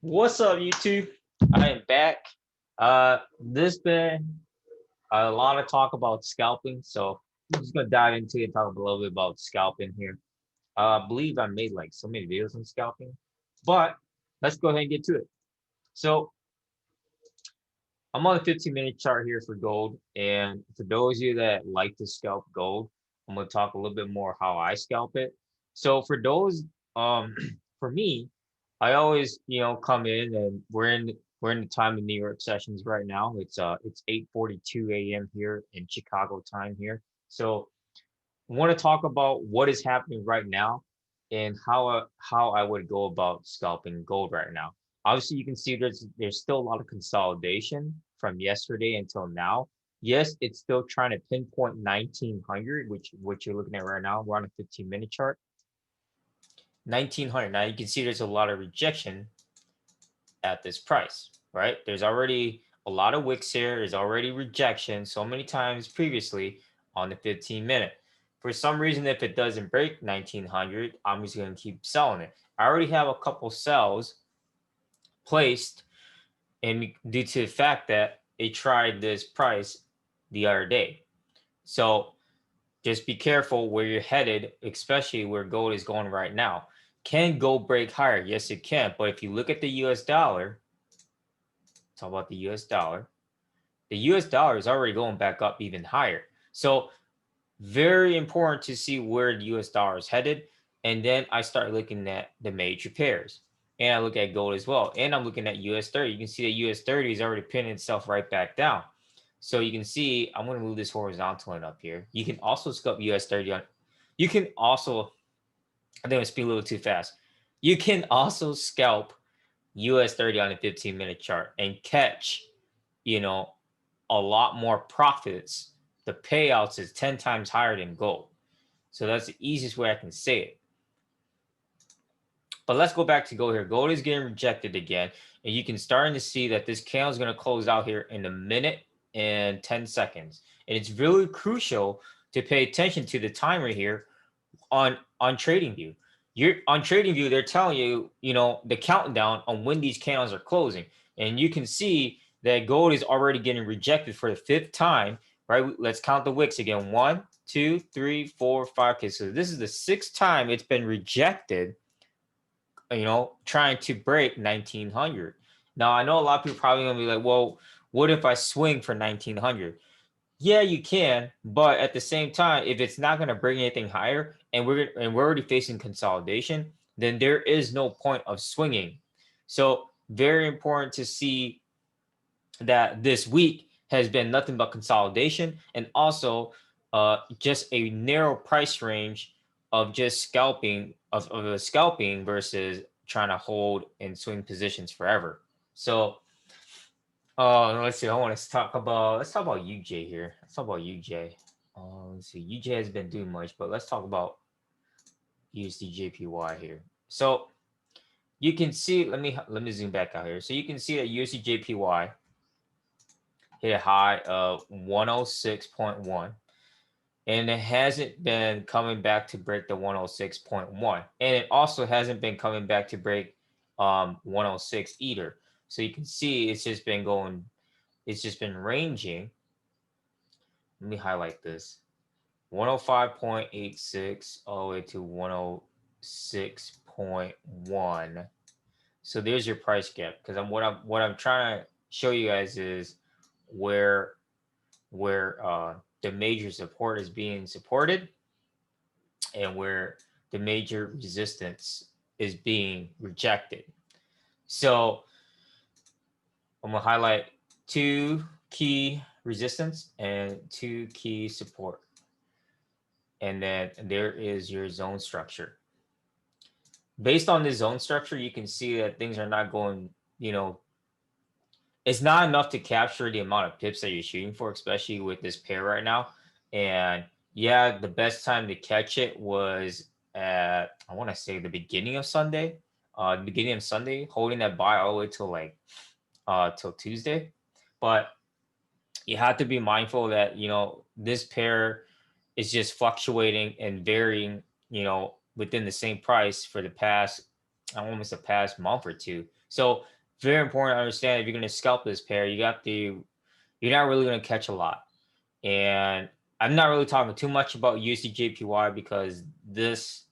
What's up, YouTube? I am back. This been a lot of talk about scalping, so I'm just gonna dive into it and talk a little bit about scalping here. I believe I made like so many videos on scalping, but let's go ahead and get to it. So I'm on a 15-minute chart here for gold, and for those of you that like to scalp gold, I'm gonna talk a little bit more how I scalp it. So for those, um, for me, I always, come in and we're in the time of New York sessions right now. It's 8:42 a.m. here in Chicago time here. So I want to talk about what is happening right now and how I would go about scalping gold right now. Obviously, you can see there's still a lot of consolidation from yesterday until now. Yes, it's still trying to pinpoint 1900, which what you're looking at right now. We're on a 15-minute chart. 1900. Now you can see there's a lot of rejection at this price, right? There's already a lot of wicks here. There's already rejection so many times previously on the 15-minute. For some reason, if it doesn't break 1900, I'm just going to keep selling it. I already have a couple sells placed, and due to the fact that it tried this price the other day. So just be careful where you're headed, especially where gold is going right now. Can gold break higher? Yes, it can. But if you look at the US dollar, talk about the US dollar. The US dollar is already going back up even higher. So very important to see where the US dollar is headed. And then I start looking at the major pairs. And I look at gold as well. And I'm looking at US30. You can see that US30 is already pinning itself right back down. So you can see, I'm going to move this horizontal line up here. You can also scope US30 on. You can also, I think I'm speaking a little too fast. You can also scalp US30 on a 15-minute chart and catch, you know, a lot more profits. The payouts is 10 times higher than gold. So that's the easiest way I can say it. But let's go back to gold here. Gold is getting rejected again. And you can starting to see that this candle is going to close out here in a minute and 10 seconds. And it's really crucial to pay attention to the timer here on TradingView. You're on TradingView, they're telling you, the countdown on when these candles are closing. And you can see that gold is already getting rejected for the fifth time, right? Let's count the wicks again. 1, 2, 3, 4, 5. Okay, so this is the sixth time it's been rejected, trying to break 1900. Now, I know a lot of people probably gonna be like, well, what if I swing for 1900? Yeah, you can, but at the same time, if it's not going to bring anything higher, and we're already facing consolidation, then there is no point of swinging. So very important to see that this week has been nothing but consolidation, and also just a narrow price range of just scalping of a scalping versus trying to hold and swing positions forever. So let's see. Let's talk about UJ here. Let's talk about UJ. Let's see. UJ has been doing much, but let's talk about USDJPY here. So you can see. Let me zoom back out here. So you can see that USDJPY hit a high of 106.1, and it hasn't been coming back to break the 106.1, and it also hasn't been coming back to break 106 either. So you can see it's just been going. It's just been ranging. Let me highlight this. 105.86 all the way to 106.1. So there's your price gap. Because what I'm trying to show you guys is where the major support is being supported and where the major resistance is being rejected. So I'm gonna highlight two key resistance and two key support. And then there is your zone structure. Based on the zone structure, you can see that things are not going, it's not enough to capture the amount of pips that you're shooting for, especially with this pair right now. And yeah, the best time to catch it was at, I want to say the beginning of Sunday, holding that buy all the way till Tuesday. But you have to be mindful that, this pair is just fluctuating and varying, within the same price for the past almost the past month or two. So very important to understand if you're going to scalp this pair, you're not really going to catch a lot. And I'm not really talking too much about USDJPY because this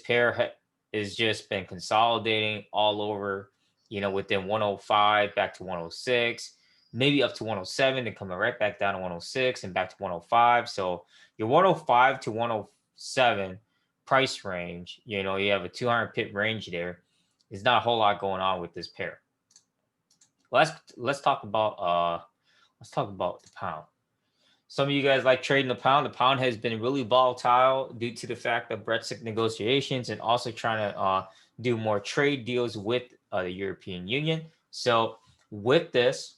pair has just been consolidating all over, within 105 back to 106, maybe up to 107 and coming right back down to 106 and back to 105. So your 105 to 107 price range, you have a 200 pip range there. There's not a whole lot going on with this pair. Let's talk about the pound. Some of you guys like trading the pound. The pound has been really volatile due to the fact of Brexit negotiations and also trying to do more trade deals with the European Union. So with this,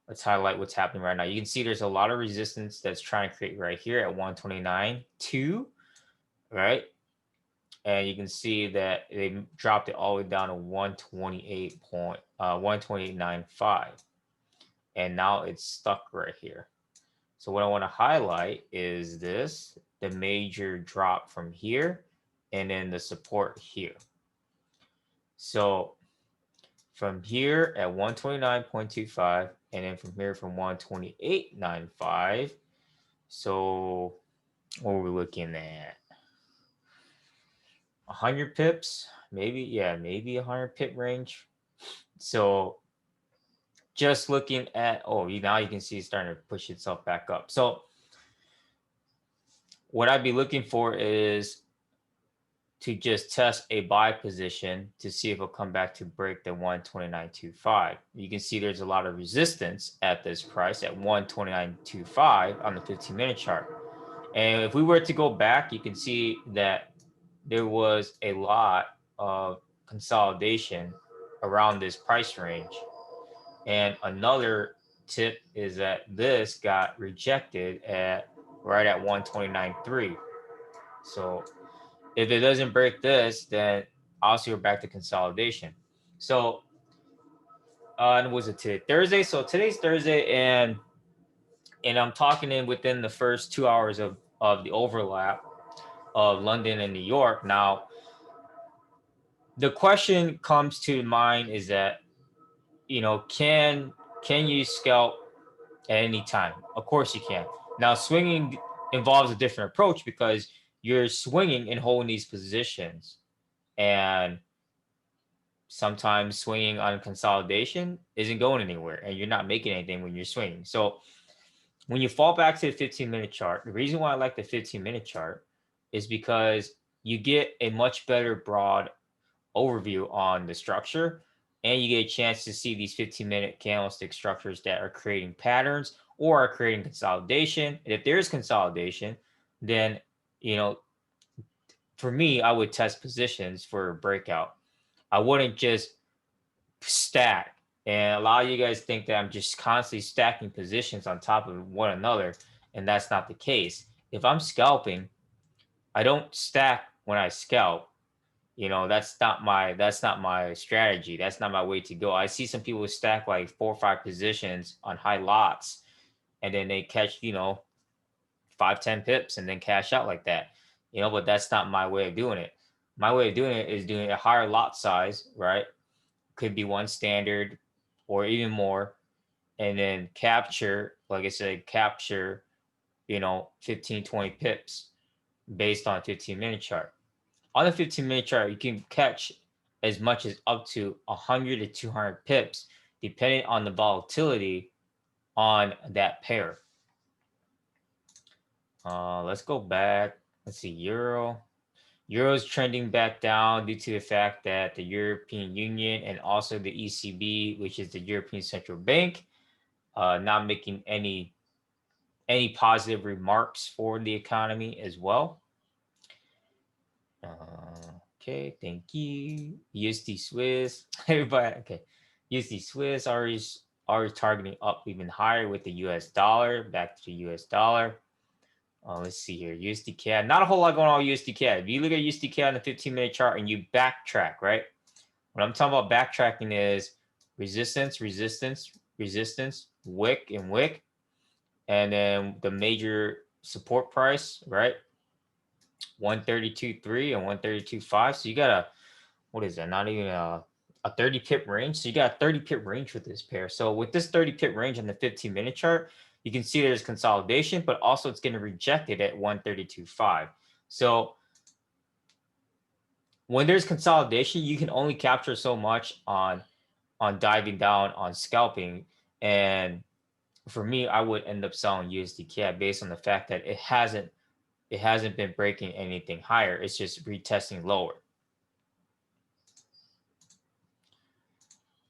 let's highlight what's happening right now. You can see there's a lot of resistance that's trying to create right here at 129.2, right? And you can see that they dropped it all the way down to 128.95. And now it's stuck right here. So what I want to highlight is the major drop from here, and then the support here. So from here at 129.25, and then from here from 128.95. So what are we looking at? 100 pips, maybe, yeah, maybe 100 pip range. So just looking at, now you can see it's starting to push itself back up. So what I'd be looking for is to just test a buy position to see if it'll come back to break the 129.25. You can see there's a lot of resistance at this price at 129.25 on the 15-minute chart. And if we were to go back, you can see that there was a lot of consolidation around this price range. And another tip is that this got rejected right at 129.3. So if it doesn't break this, then also we're back to consolidation. So and was it today? Thursday. So today's Thursday, and I'm talking in within the first 2 hours of the overlap of London and New York. Now, the question comes to mind is that, can you scalp at any time? Of course you can. Now, swinging involves a different approach because you're swinging and holding these positions, and sometimes swinging on consolidation isn't going anywhere, and you're not making anything when you're swinging. So when you fall back to the 15-minute chart, the reason why I like the 15-minute chart is because you get a much better broad overview on the structure, and you get a chance to see these 15-minute candlestick structures that are creating patterns or are creating consolidation. And if there's consolidation, then, for me, I would test positions for a breakout. I wouldn't just stack. And a lot of you guys think that I'm just constantly stacking positions on top of one another, and that's not the case. If I'm scalping, I don't stack when I scalp. That's not my strategy. That's not my way to go. I see some people stack like 4 or 5 positions on high lots, and then they catch 5-10 pips and then cash out like that. But that's not my way of doing it. My way of doing it is doing a higher lot size, right? Could be 1 standard or even more, and then capture, like I said, 15, 20 pips based on a 15-minute chart. On the 15-minute chart, you can catch as much as up to 100 to 200 pips, depending on the volatility on that pair. Let's go back. Let's see, Euro. Euro's trending back down due to the fact that the European Union and also the ECB, which is the European Central Bank, not making any positive remarks for the economy as well. Okay, thank you. USD Swiss, everybody. Okay, USD Swiss already targeting up even higher with the US dollar. Back to the US dollar. Let's see here. USDCAD. Not a whole lot going on with USDCAD. If you look at USDCAD on the 15-minute chart and you backtrack, right? What I'm talking about backtracking is resistance, resistance, resistance, wick and wick, and then the major support price, right? 132.3 and 132.5. So you got what is that? Not even a 30 pip range. So you got a 30 pip range with this pair. So with this 30 pip range on the 15-minute chart, you can see there's consolidation, but also it's getting rejected at 132.5. So when there's consolidation, you can only capture so much on diving down on scalping. And for me, I would end up selling USDCAD based on the fact that it hasn't been breaking anything higher. It's just retesting lower.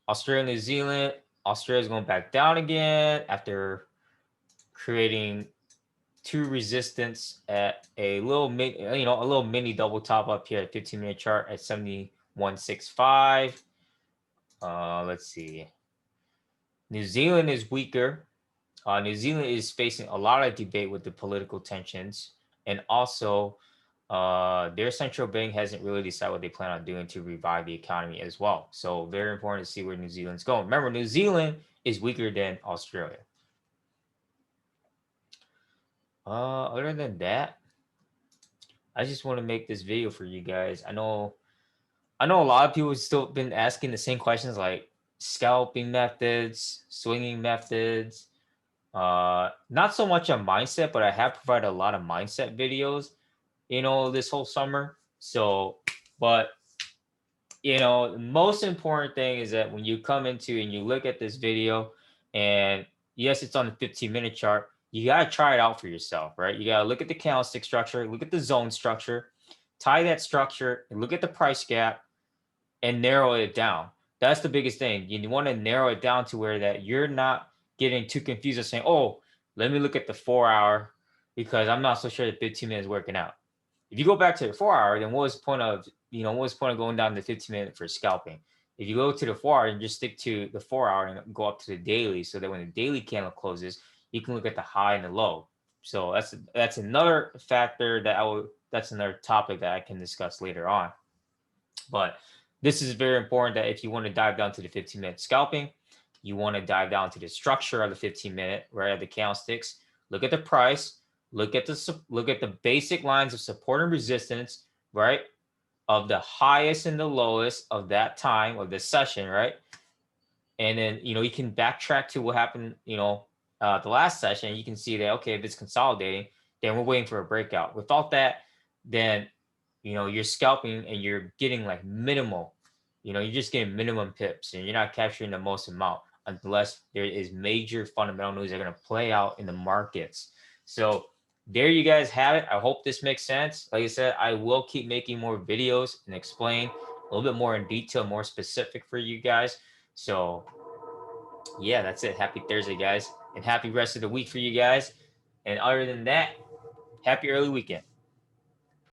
Australia, New Zealand. Australia's going back down again after creating two resistance at a little mini double top up here at 15-minute chart at 71.65. Let's see. New Zealand is weaker. New Zealand is facing a lot of debate with the political tensions, and also their central bank hasn't really decided what they plan on doing to revive the economy as well. So very important to see where New Zealand's going. Remember, New Zealand is weaker than Australia. Other than that, I just want to make this video for you guys. I know a lot of people still been asking the same questions like scalping methods, swinging methods. Not so much on mindset, but I have provided a lot of mindset videos, this whole summer. So, but the most important thing is that when you come into and you look at this video, and yes, it's on the 15-minute chart, you got to try it out for yourself, right? You got to look at the candlestick structure, look at the zone structure, tie that structure, and look at the price gap and narrow it down. That's the biggest thing. You want to narrow it down to where that you're not getting too confused and saying, oh, let me look at the 4-hour because I'm not so sure the 15 minutes working out. If you go back to the 4-hour, then what was the point of going down to 15-minute for scalping? If you go to the 4-hour and just stick to the 4-hour and go up to the daily, so that when the daily candle closes, you can look at the high and the low. So that's another factor that's another topic that I can discuss later on. But this is very important that if you want to dive down to the 15-minute scalping, you want to dive down to the structure of the 15-minute, right? The candlesticks. Look at the price. Look at the basic lines of support and resistance, right? Of the highest and the lowest of that time of this session, right? And then you can backtrack to what happened, the last session. You can see that okay, if it's consolidating, then we're waiting for a breakout. Without that, then you're scalping and you're getting like minimal, you're just getting minimum pips and you're not capturing the most amount unless there is major fundamental news that are going to play out in the markets. So there you guys have it. I hope this makes sense. Like I said, I will keep making more videos and explain a little bit more in detail, more specific for you guys. So yeah, that's it. Happy Thursday, guys, and happy rest of the week for you guys. And other than that, happy early weekend.